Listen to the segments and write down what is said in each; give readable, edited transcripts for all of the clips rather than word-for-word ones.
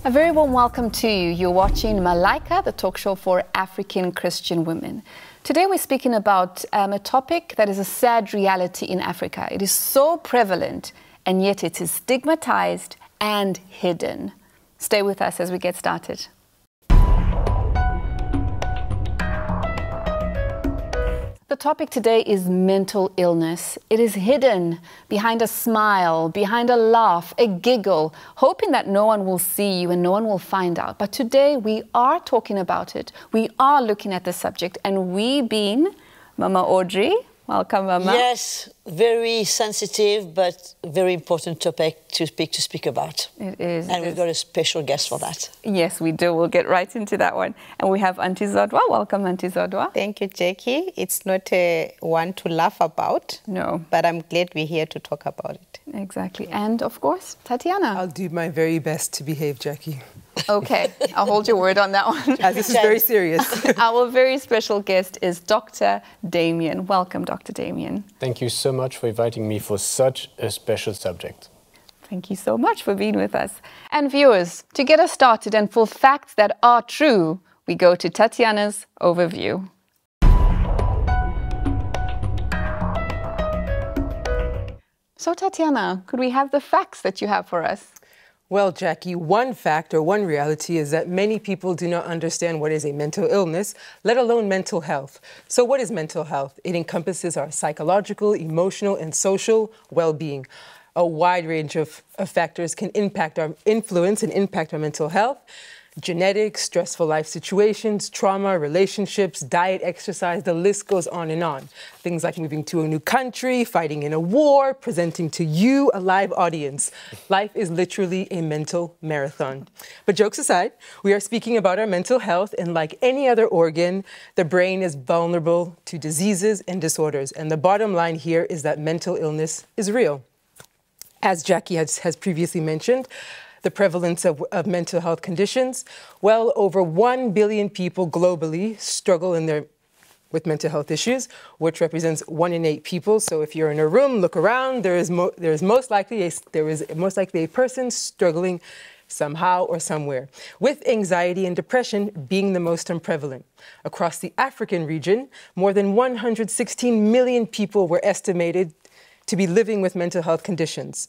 A very warm welcome to you. You're watching Malaika, the talk show for African Christian women. Today we're speaking about a topic that is a sad reality in Africa. It is so prevalent and yet it is stigmatized and hidden. Stay with us as we get started. The topic today is mental illness. It is hidden behind a smile, behind a laugh, a giggle, hoping that no one will see you and no one will find out. But today we are talking about it. We are looking at the subject, and we being Mama Audrey. Welcome, Mama. Yes, very sensitive but very important topic to speak about. It is. And we've got a special guest for that. Yes, we do. We'll get right into that one. And we have Auntie Zodwa. Welcome, Auntie Zodwa. Thank you, Jackie. It's not one to laugh about. No. But I'm glad we're here to talk about it. Exactly. And, of course, Tatiana. I'll do my very best to behave, Jackie. Okay, I'll hold your word on that one. As this is very serious. Our very special guest is Dr. Damien. Welcome, Dr. Damien. Thank you so much for inviting me for such a special subject. Thank you so much for being with us. And viewers, to get us started and for facts that are true, we go to Tatiana's overview. So, Tatiana, could we have the facts that you have for us? Well, Jackie, one fact or one reality is that many people do not understand what is a mental illness, let alone mental health. So what is mental health? It encompasses our psychological, emotional, and social well-being. A wide range of factors can influence and impact our mental health. Genetics, stressful life situations, trauma, relationships, diet, exercise, the list goes on and on. Things like moving to a new country, fighting in a war, presenting to you a live audience. Life is literally a mental marathon. But jokes aside, we are speaking about our mental health, and like any other organ, the brain is vulnerable to diseases and disorders. And the bottom line here is that mental illness is real. As Jackie has previously mentioned, the prevalence of mental health conditions. Well, over 1 billion people globally struggle with mental health issues, which represents 1 in 8 people. So if you're in a room, look around, there is most likely a person struggling somehow or somewhere, with anxiety and depression being the most prevalent. Across the African region, more than 116 million people were estimated to be living with mental health conditions.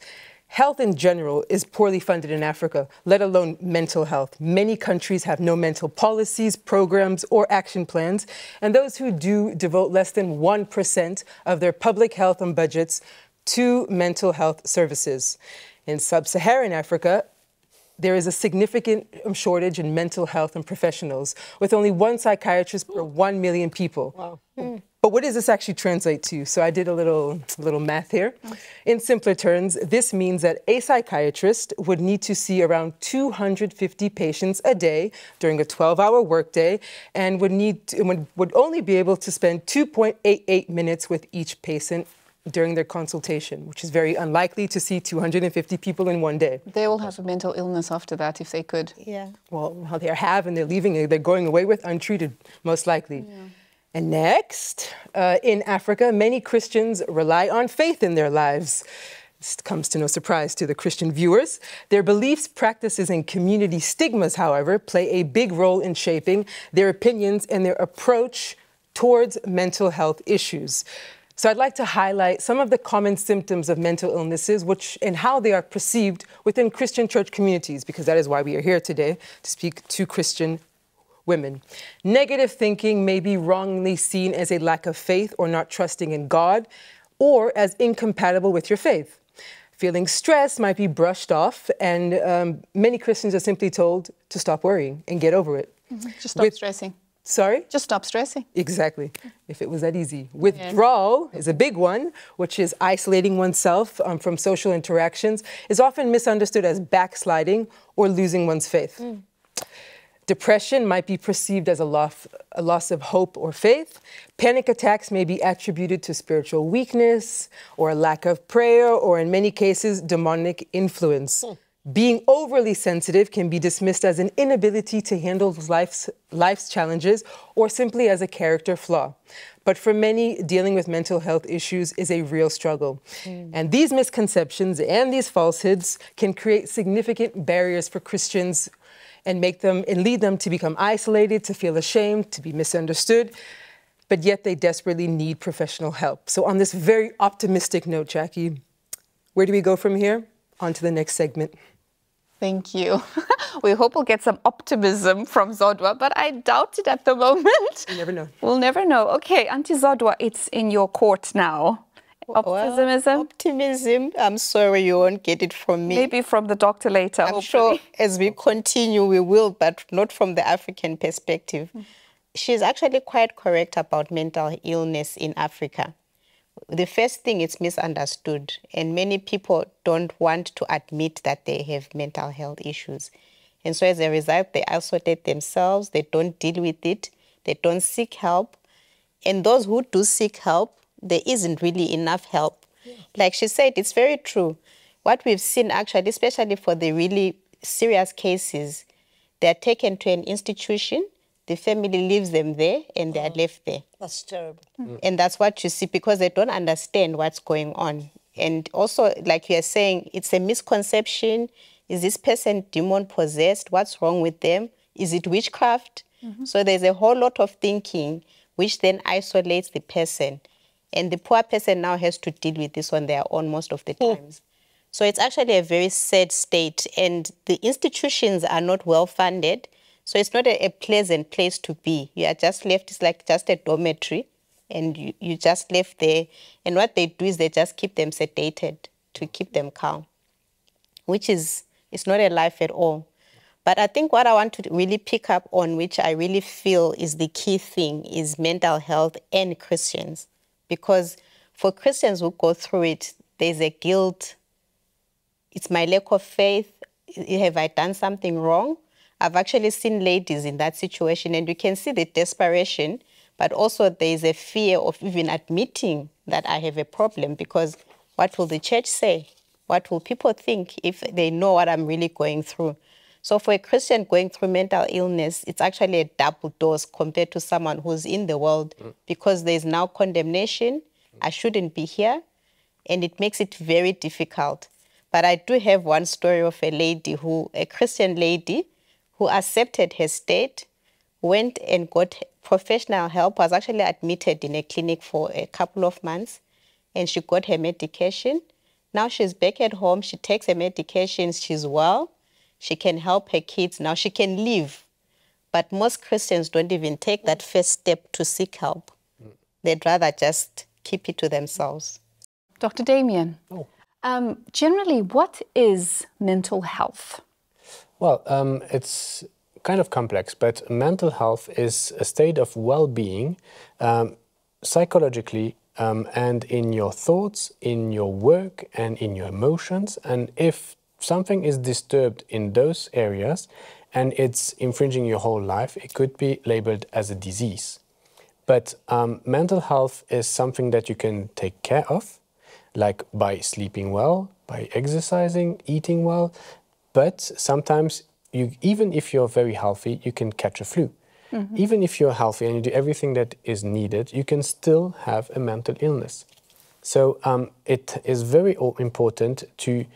Health in general is poorly funded in Africa, let alone mental health. Many countries have no mental policies, programs, or action plans, and those who do devote less than 1% of their public health and budgets to mental health services. In sub-Saharan Africa, there is a significant shortage in mental health and professionals, with only 1 psychiatrist per 1 million people. Wow. But what does this actually translate to? So I did a little math here. In simpler terms, this means that a psychiatrist would need to see around 250 patients a day during a 12-hour workday, and would only be able to spend 2.88 minutes with each patient during their consultation, which is very unlikely to see 250 people in one day. They will have a mental illness after that if they could. Yeah. Well, they have, and they're leaving, they're going away with untreated, most likely. Yeah. And next, in Africa, many Christians rely on faith in their lives. This comes to no surprise to the Christian viewers. Their beliefs, practices, and community stigmas, however, play a big role in shaping their opinions and their approach towards mental health issues. So I'd like to highlight some of the common symptoms of mental illnesses and how they are perceived within Christian church communities, because that is why we are here today, to speak to Christian women. Negative thinking may be wrongly seen as a lack of faith or not trusting in God, or as incompatible with your faith. Feeling stress might be brushed off, and many Christians are simply told to stop worrying and get over it. Mm-hmm. Just stop stressing. Sorry? Just stop stressing. Exactly, if it was that easy. Withdrawal is a big one, which is isolating oneself from social interactions, is often misunderstood as backsliding or losing one's faith. Depression might be perceived as a loss of hope or faith. Panic attacks may be attributed to spiritual weakness or a lack of prayer, or in many cases, demonic influence. Being overly sensitive can be dismissed as an inability to handle life's challenges or simply as a character flaw. But for many, dealing with mental health issues is a real struggle. And these misconceptions and these falsehoods can create significant barriers for Christians and lead them to become isolated, to feel ashamed, to be misunderstood, but yet they desperately need professional help. So on this very optimistic note, Jackie, where do we go from here? On to the next segment. Thank you. We hope we'll get some optimism from Zodwa, but I doubt it at the moment. You never know. We'll never know. Okay, Auntie Zodwa, it's in your court now. Optimism? Well, optimism, I'm sorry you won't get it from me. Maybe from the doctor later, I'm sure as we continue we will, but not from the African perspective. She's actually quite correct about mental illness in Africa. The first thing, it's misunderstood, and many people don't want to admit that they have mental health issues. And so as a result, they isolate themselves, they don't deal with it, they don't seek help. And those who do seek help, there isn't really enough help. Yeah. Like she said, it's very true. What we've seen actually, especially for the really serious cases, they're taken to an institution, the family leaves them there, and they're left there. That's terrible. And that's what you see, because they don't understand what's going on. And also, like you are saying, it's a misconception. Is this person demon-possessed? What's wrong with them? Is it witchcraft? So there's a whole lot of thinking, which then isolates the person. And the poor person now has to deal with this on their own most of the times. So it's actually a very sad state. And the institutions are not well-funded. So it's not a pleasant place to be. You are just left, it's like just a dormitory, and you just left there. And what they do is they just keep them sedated to keep them calm, which is, it's not a life at all. But I think what I want to really pick up on, which I really feel is the key thing, is mental health and Christians. Because for Christians who go through it, there's a guilt. It's my lack of faith. Have I done something wrong? I've actually seen ladies in that situation, and you can see the desperation, but also there's a fear of even admitting that I have a problem, because what will the church say? What will people think if they know what I'm really going through? So for a Christian going through mental illness, it's actually a double dose compared to someone who's in the world, because there's now condemnation. I shouldn't be here, and it makes it very difficult. But I do have one story of a lady a Christian lady, who accepted her state, went and got professional help, was actually admitted in a clinic for a couple of months, and she got her medication. Now she's back at home, she takes her medications, she's well, she can help her kids, now she can live. But most Christians don't even take that first step to seek help. They'd rather just keep it to themselves. Dr. Damien, generally, what is mental health? Well, it's kind of complex, but mental health is a state of well-being psychologically and in your thoughts, in your work and in your emotions. And if something is disturbed in those areas and it's infringing your whole life, it could be labeled as a disease. But mental health is something that you can take care of, like by sleeping well, by exercising, eating well. But sometimes, even if you're very healthy, you can catch a flu. Even if you're healthy and you do everything that is needed, you can still have a mental illness. So it is very important to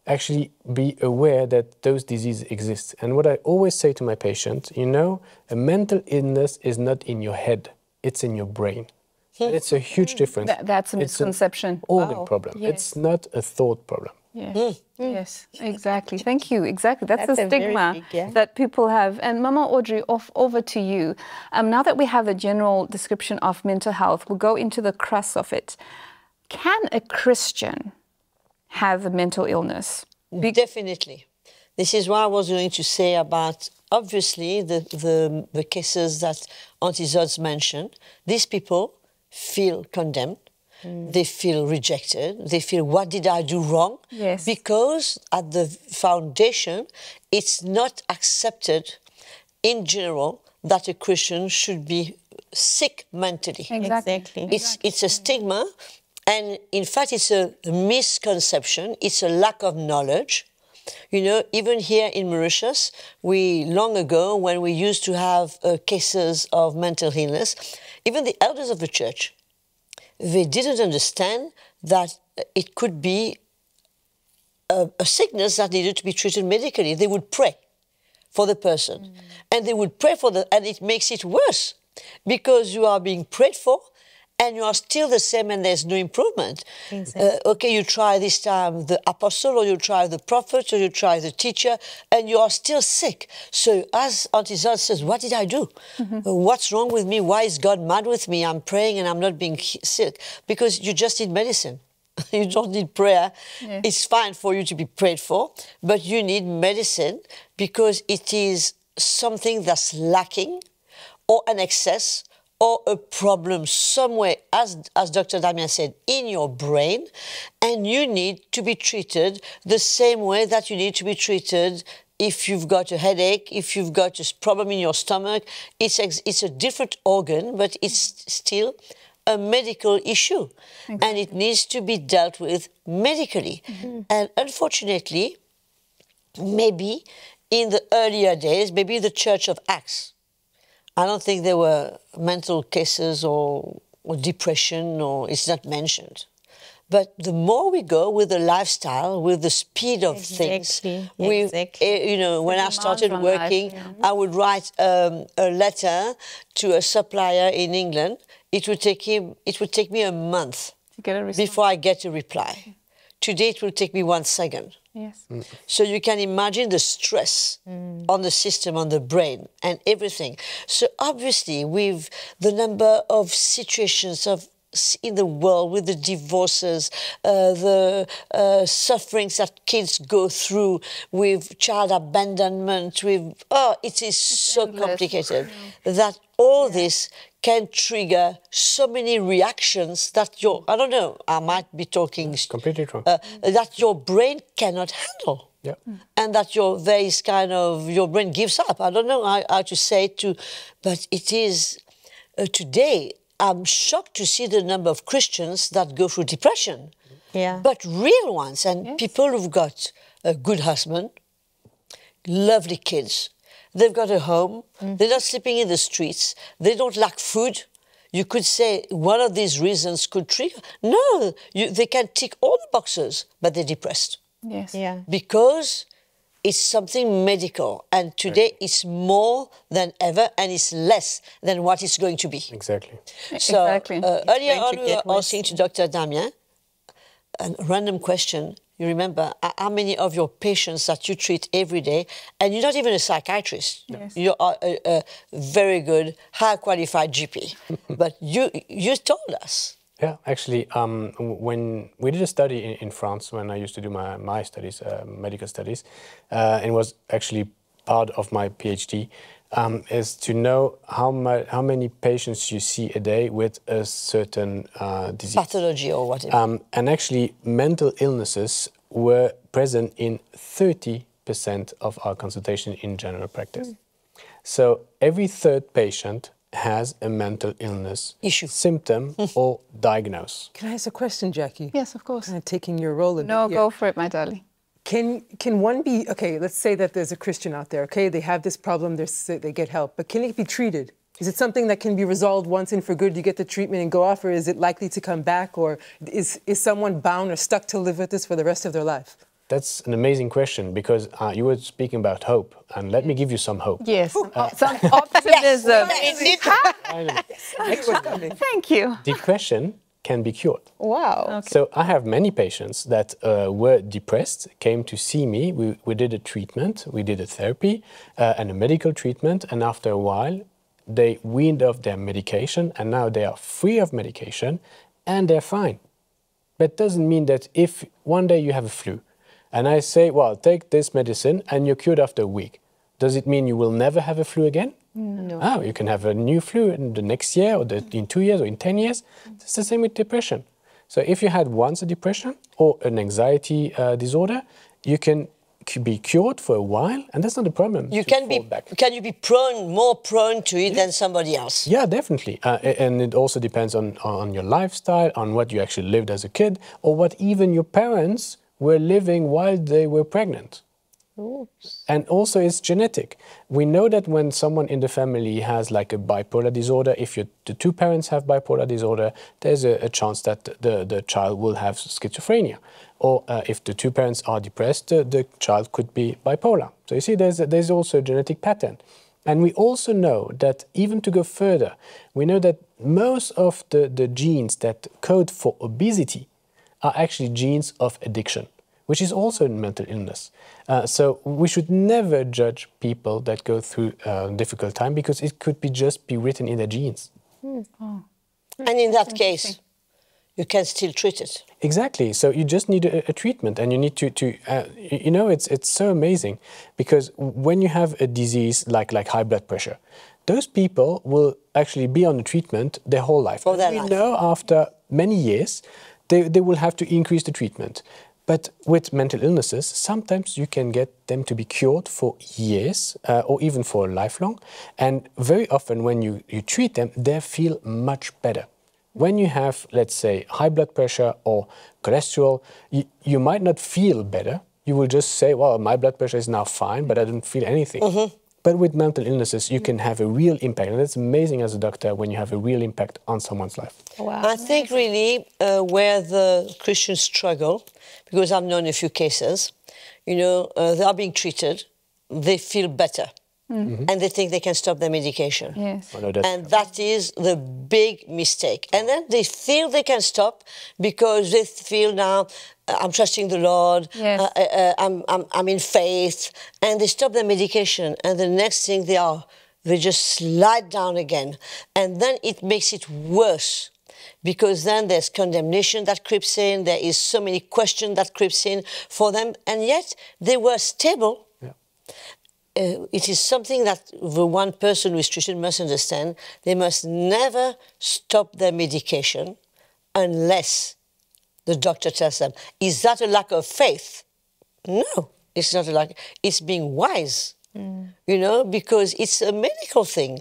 actually be aware that those diseases exist. And what I always say to my patients, you know, a mental illness is not in your head, it's in your brain. And it's a huge difference. That's a misconception. It's an organ problem. Yes. It's not a thought problem. Yes, yes, exactly. Thank you. Exactly. That's the a very stigma big, yeah. that people have. And Mama Audrey, over to you. Now that we have a general description of mental health, we'll go into the crux of it. Can a Christian have a mental illness? Definitely. This is what I was going to say about, obviously, the cases that Auntie Zods mentioned. These people feel condemned. They feel rejected. They feel, what did I do wrong? Yes. Because at the foundation, it's not accepted in general that a Christian should be sick mentally. Exactly. It's a stigma, and in fact, it's a misconception. It's a lack of knowledge. You know, even here in Mauritius, long ago, when we used to have cases of mental illness, even the elders of the church, they didn't understand that it could be a sickness that needed to be treated medically. They would pray for the person. And they would pray and it makes it worse because you are being prayed for and you are still the same and there's no improvement. Exactly. Okay, you try this time the apostle, or you try the prophet, or you try the teacher, and you are still sick. So as Auntie Zod says, what did I do? What's wrong with me? Why is God mad with me? I'm praying and I'm not being sick. Because you just need medicine. You don't need prayer. Yeah. It's fine for you to be prayed for, but you need medicine because it is something that's lacking or an excess or a problem somewhere, as Dr. Damien said, in your brain, and you need to be treated the same way that you need to be treated if you've got a headache, if you've got a problem in your stomach. It's a different organ, but it's still a medical issue. Exactly. And it needs to be dealt with medically. And unfortunately, maybe in the earlier days, maybe the Church of Acts, I don't think there were mental cases or depression, or it's not mentioned. But the more we go with the lifestyle, with the speed of things, you know, when I started working, I would write a letter to a supplier in England. It would take me a month before I get a reply. Today, it will take me 1 second. Yes. So you can imagine the stress on the system, on the brain, and everything. So obviously, with the number of situations in the world, with the divorces, the sufferings that kids go through, with child abandonment, it is so complicated that all this can trigger so many reactions that I don't know, I might be talking completely wrong, that your brain cannot handle. Yeah. And that your brain gives up. I don't know how to say it but it is today. I'm shocked to see the number of Christians that go through depression. Yeah. But real ones, and people who've got a good husband, lovely kids, they've got a home, they're not sleeping in the streets, they don't lack food. You could say one of these reasons could trigger. No, they can tick all the boxes, but they're depressed. Yes. Yeah. Because it's something medical, and today it's more than ever, and it's less than what it's going to be. Exactly. So earlier on, we were asking to Dr. Damien a random question. You remember how many of your patients that you treat every day, and you're not even a psychiatrist. Yes. You are a very good, high-qualified GP. But you told us. Yeah, actually, when we did a study in France, when I used to do my studies, medical studies, and it was actually part of my PhD, is to know how many patients you see a day with a certain disease. Pathology or whatever. And actually, mental illnesses were present in 30% of our consultation in general practice. So every third patient has a mental illness symptom or diagnosis. Can I ask a question, Jackie? Yes, of course. Kind of taking your role in No, go for it, my darling. Can one be, okay, let's say that there's a Christian out there, okay, they have this problem, they get help, but can it be treated? Is it something that can be resolved once and for good, you get the treatment and go off, or is it likely to come back, or is someone bound or stuck to live with this for the rest of their life? That's an amazing question, because you were speaking about hope, and let me give you some hope. Yes, some optimism. Thank you. Depression can be cured. Wow. Okay. So I have many patients that were depressed, came to see me, we did a treatment, we did a therapy and a medical treatment, and after a while they weaned off their medication, and now they are free of medication and they're fine. That doesn't mean that if one day you have a flu, and I say, well, take this medicine and you're cured after a week, does it mean you will never have a flu again? No. Oh, you can have a new flu in the next year, or in 2 years, or in 10 years. It's the same with depression. So if you had once a depression or an anxiety disorder, you can be cured for a while, and that's not a problem. Can you be more prone to it than somebody else? Yeah, definitely. And it also depends on your lifestyle, on what you actually lived as a kid, or what even your parents were living while they were pregnant. Oops. And also it's genetic. We know that when someone in the family has like a bipolar disorder, if the two parents have bipolar disorder, there's a chance that the child will have schizophrenia. Or if the two parents are depressed, the child could be bipolar. So you see, there's also a genetic pattern. And we also know that, even to go further, we know that most of the genes that code for obesity are actually genes of addiction, which is also a mental illness. So we should never judge people that go through a difficult time, because it could just be written in their genes. Oh. And in that case, you can still treat it. Exactly. So you just need a treatment, and you need to you know, it's so amazing, because when you have a disease like high blood pressure, those people will actually be on the treatment their whole life. For their life. life. We know after many years, they will have to increase the treatment. But with mental illnesses, sometimes you can get them to be cured for years or even for lifelong. And very often when you treat them, they feel much better. When you have, let's say, high blood pressure or cholesterol, you might not feel better. You will just say, well, my blood pressure is now fine, but I don't feel anything. Mm-hmm. But with mental illnesses, you can have a real impact. And it's amazing as a doctor when you have a real impact on someone's life. Wow. I think really where the Christians struggle, because I've known a few cases, you know, they are being treated, they feel better. Mm-hmm. And they think they can stop their medication. Yes. Oh, no, and that is the big mistake. And then they feel they can stop because they feel now, I'm trusting the Lord, yes. I'm in faith, and they stop their medication. And the next thing they just slide down again. And then it makes it worse, because then there's condemnation that creeps in, there is so many questions that creeps in for them, and yet they were stable. It is something that the one person who is Christian must understand. They must never stop their medication unless the doctor tells them. Is that a lack of faith? No, it's not a lack. It's being wise, you know, because it's a medical thing.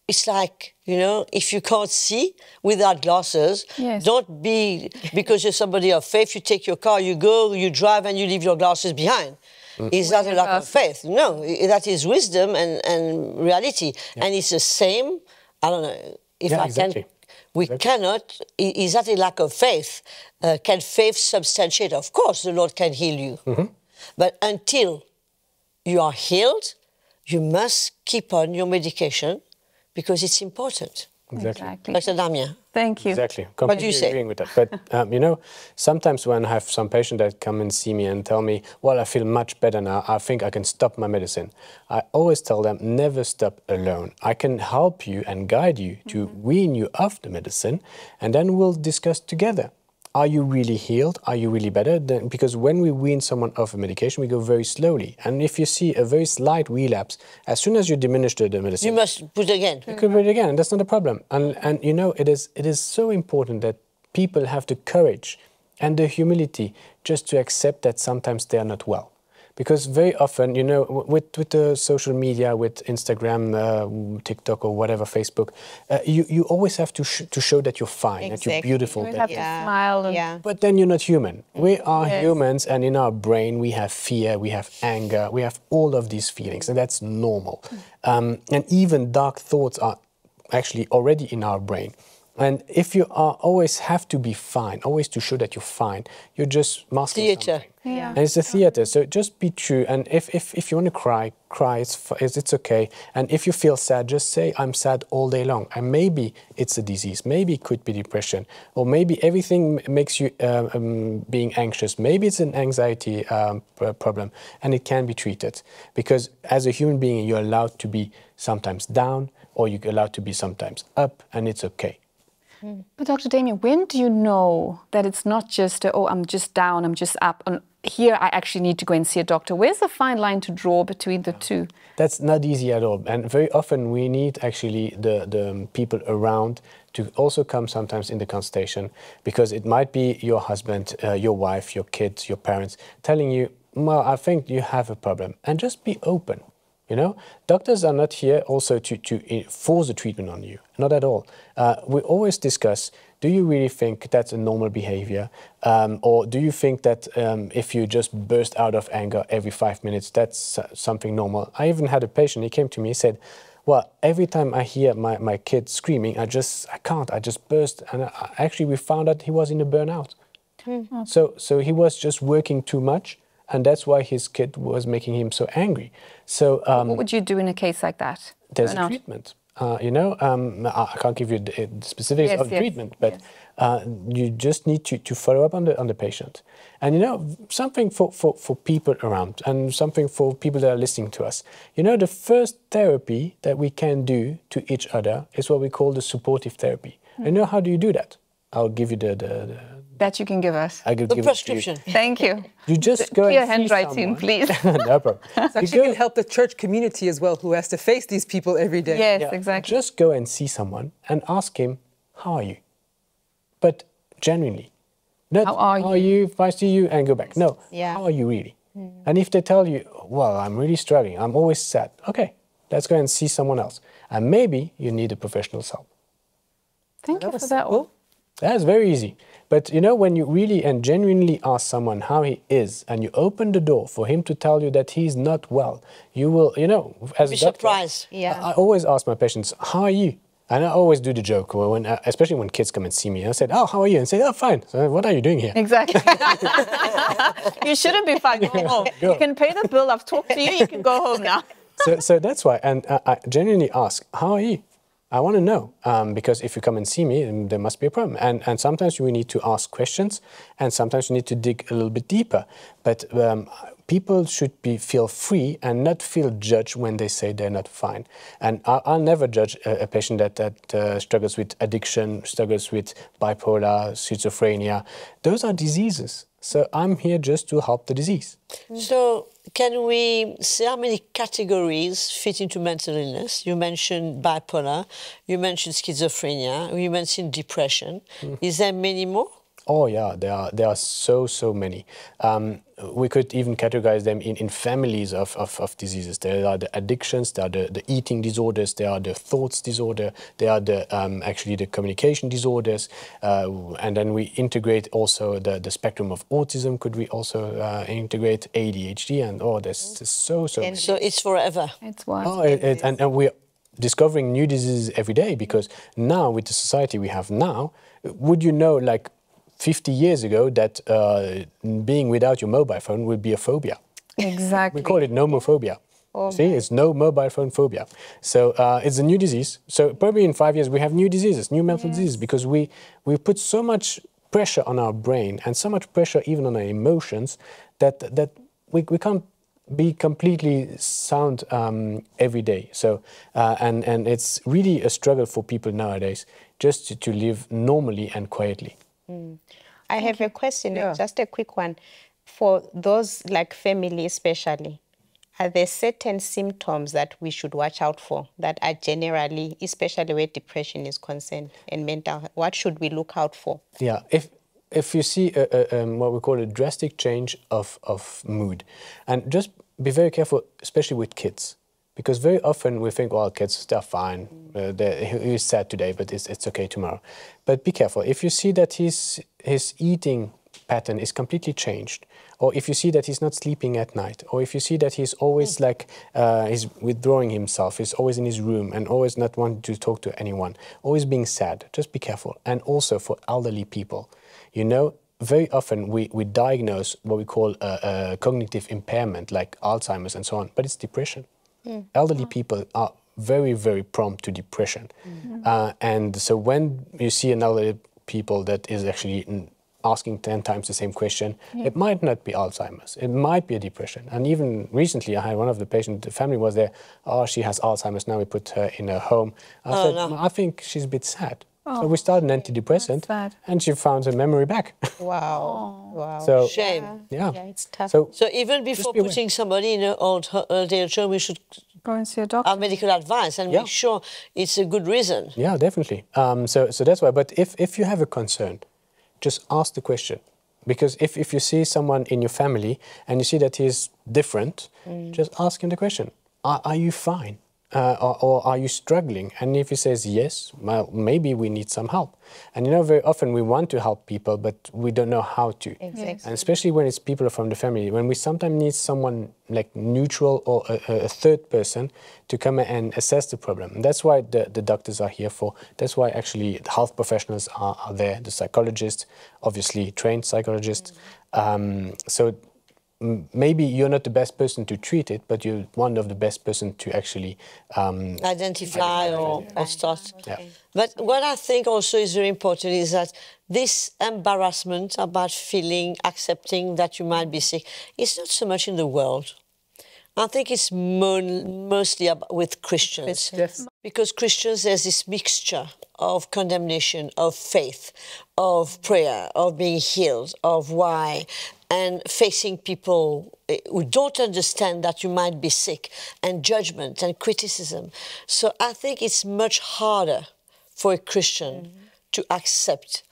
It's like, you know, if you can't see without glasses, yes. Don't be, because you're somebody of faith, you take your car, you go, you drive, and you leave your glasses behind. Is that a lack of faith? No, that is wisdom and reality. Yeah. And it's the same, I don't know, if I exactly. can, we cannot, is that a lack of faith? Can faith substantiate? Of course, the Lord can heal you. Mm-hmm. But until you are healed, you must keep on your medication, because it's important. Exactly. Dr. Damien. Thank you. Exactly. What do you say? Agreeing with that. But, you know, sometimes when I have some patients that come and see me and tell me, well, I feel much better now, I think I can stop my medicine, I always tell them, never stop alone. I can help you and guide you to wean you off the medicine, and then we'll discuss together. Are you really healed? Are you really better? Then, because when we wean someone off a medication, we go very slowly. And if you see a very slight relapse, as soon as you diminish the medicine, you must put it again. You could put it again, and that's not a problem. And you know, it is so important that people have the courage and the humility just to accept that sometimes they are not well. Because very often, you know, with the social media, with Instagram, TikTok or whatever, Facebook, you always have to show that you're fine, that you're beautiful. You have to smile. And But then you're not human. We are humans, and in our brain we have fear, we have anger, we have all of these feelings, and that's normal. And even dark thoughts are actually already in our brain. And if you always have to be fine, always to show that you're fine, you're just masking something. Yeah. And it's a theater, so just be true. And if you want to cry, it's okay. And if you feel sad, just say, I'm sad all day long. And maybe it's a disease, maybe it could be depression, or maybe everything makes you being anxious. Maybe it's an anxiety problem, and it can be treated. Because as a human being, you're allowed to be sometimes down, or you're allowed to be sometimes up, and it's okay. But Dr. Damien, when do you know that it's not just, I'm just down, I'm just up, and here I actually need to go and see a doctor? Where's the fine line to draw between the two? That's not easy at all. And very often we need actually the people around to also come sometimes in the consultation, because it might be your husband, your wife, your kids, your parents telling you, well, I think you have a problem, and just be open. You know, doctors are not here also to force a treatment on you, not at all. We always discuss do you really think that's a normal behavior? Or do you think that if you just burst out of anger every 5 minutes, that's something normal? I even had a patient, he came to me, he said, well, every time I hear my kid screaming, I just burst. And actually we found out he was in a burnout. So he was just working too much, and that's why his kid was making him so angry. So what would you do in a case like that? There's a treatment. You know, I can't give you the specifics of treatment, but you just need to follow up on the patient. And you know, something for people around, and something for people that are listening to us. You know, the first therapy that we can do to each other is what we call the supportive therapy. You know, how do you do that? I'll give you the that you can give us. I could the give prescription. Thank you. You just go clear and see handwriting, someone. please. No problem. It actually can help the church community as well, who has to face these people every day. Yes, Yeah. exactly. Just go and see someone and ask him, how are you? But genuinely. Not, How are you? If I see you, and go back. No, Yeah. how are you really? And if they tell you, well, I'm really struggling, I'm always sad. Okay, let's go and see someone else. And maybe you need a professional's help. Thank you was for that. simple. That's very easy. But you know, when you really and genuinely ask someone how he is, and you open the door for him to tell you that he's not well, you will, you know, as Be a doctor, surprised. Yeah. I always ask my patients, how are you? And I always do the joke, when, especially when kids come and see me. I said, oh, how are you? And say, oh, fine. So what are you doing here? Exactly. You shouldn't be fine. Go home. Go. You can pay the bill. I've talked to you. You can go home now. So that's why. And I genuinely ask, how are you? I want to know, because if you come and see me, there must be a problem. And sometimes you need to ask questions, and sometimes you need to dig a little bit deeper. But people should feel free and not feel judged when they say they're not fine. And I'll never judge a patient that struggles with addiction, struggles with bipolar, schizophrenia. Those are diseases. So I'm here just to help the disease. So can we say how many categories fit into mental illness? You mentioned bipolar, you mentioned schizophrenia, you mentioned depression. Is there many more? Oh yeah, there are so many. We could even categorize them in families of diseases. There are the addictions, there are the eating disorders, there are the thoughts disorder, there are the actually the communication disorders, and then we integrate also the spectrum of autism. Could we also integrate ADHD? And there's so many. So it's forever. It's wild. Oh, and we're discovering new diseases every day, because now with the society we have now, would you know, like 50 years ago, that being without your mobile phone would be a phobia. Exactly. We call it nomophobia. See, it's no mobile phone phobia. So it's a new disease. So probably in 5 years we have new diseases, new mental diseases, because we put so much pressure on our brain and so much pressure even on our emotions that we can't be completely sound every day. So and it's really a struggle for people nowadays just to live normally and quietly. I have a question, just a quick one. For those like family especially, are there certain symptoms that we should watch out for that are generally, especially where depression is concerned and mental health, what should we look out for? Yeah, if you see what we call a drastic change of mood, and just be very careful, especially with kids. Because very often we think, well, kids, they're fine. He's sad today, but it's okay tomorrow. But be careful. If you see that his eating pattern is completely changed, or if you see that he's not sleeping at night, or if you see that he's always like, he's withdrawing himself, he's always in his room and always not wanting to talk to anyone, always being sad, just be careful. And also for elderly people, you know, very often we diagnose what we call a cognitive impairment, like Alzheimer's and so on, but it's depression. Elderly people are very, very prompt to depression. And so when you see an elderly people that is actually asking 10 times the same question, it might not be Alzheimer's, it might be a depression. And even recently I had one of the patients, the family was there, oh, she has Alzheimer's, now we put her in a home. I said, no. I think she's a bit sad. So we started an antidepressant and she found her memory back. Wow. Wow. So, Shame. Yeah, it's tough. So even before putting somebody in an old age home, we should go and see a doctor. Have medical advice and make sure it's a good reason. Yeah, definitely. So that's why. But if you have a concern, just ask the question. Because if you see someone in your family and you see that he's different, just ask him the question. Are you fine? or are you struggling? And if he says yes, well, maybe we need some help. And you know, very often we want to help people, but we don't know how to. Exactly. And especially when it's people from the family, when we sometimes need someone like neutral or a third person to come and assess the problem. That's why the doctors are here for. That's why actually the health professionals are there, the psychologists, obviously trained psychologists. So maybe you're not the best person to treat it, but you're one of the best person to actually identify or start. Okay. Yeah. But what I think also is very important is that this embarrassment about feeling, accepting that you might be sick, is not so much in the world. I think it's mostly with Christians. Yes. Because Christians, there's this mixture of condemnation, of faith, of prayer, of being healed, of why, and facing people who don't understand that you might be sick, and judgment and criticism. So I think it's much harder for a Christian to accept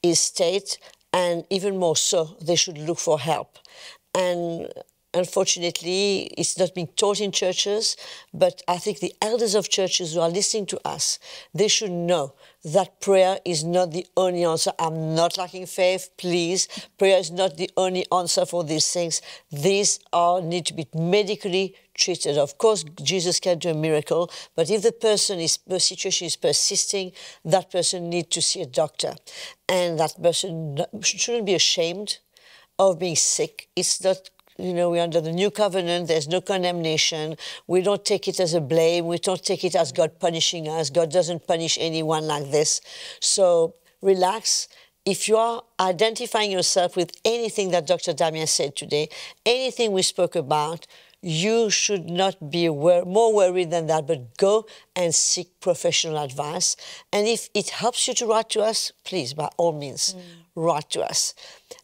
his state, and even more so, they should look for help. And unfortunately, it's not being taught in churches, but I think the elders of churches who are listening to us, they should know that prayer is not the only answer. I'm not lacking faith, please. Prayer is not the only answer for these things. These need to be medically treated. Of course, Jesus can do a miracle, but if the situation is persisting, that person needs to see a doctor. And that person shouldn't be ashamed of being sick. It's not, you know, we're under the new covenant, there's no condemnation. We don't take it as a blame. We don't take it as God punishing us. God doesn't punish anyone like this. So relax. If you are identifying yourself with anything that Dr. Damien said today, anything we spoke about, you should not be more worried than that, but go and seek professional advice. And if it helps you to write to us, please, by all means, write to us.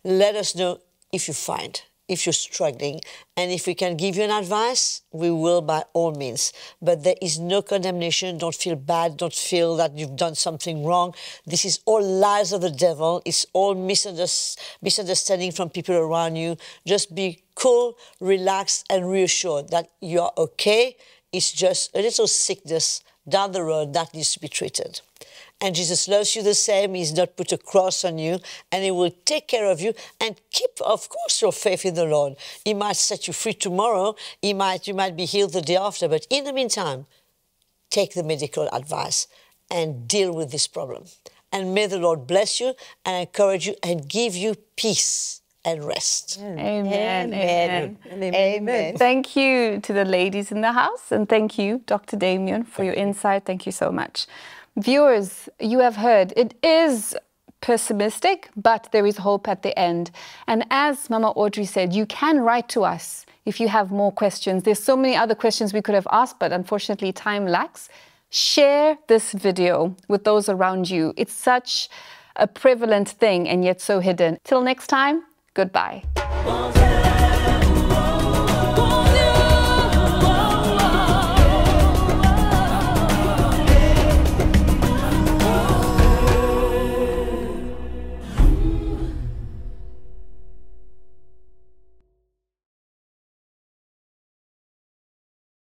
Let us know if you find, if you're struggling, and if we can give you an advice, we will by all means. But there is no condemnation. Don't feel bad. Don't feel that you've done something wrong. This is all lies of the devil. It's all misunderstanding from people around you. Just be cool, relaxed, and reassured that you're okay. It's just a little sickness down the road that needs to be treated. And Jesus loves you the same. He's not put a cross on you, and he will take care of you and keep, of course, your faith in the Lord. He might set you free tomorrow. You might be healed the day after. But in the meantime, take the medical advice and deal with this problem. And may the Lord bless you and encourage you and give you peace and rest. Amen. Amen. Amen. Amen. Thank you to the ladies in the house, and thank you, Dr. Damien, for your insight. Thank you so much. Viewers, you have heard, it is pessimistic, but there is hope at the end. And as Mama Audrey said, you can write to us if you have more questions. There's so many other questions we could have asked, but unfortunately time lacks. Share this video with those around you. It's such a prevalent thing and yet so hidden. Till next time, goodbye.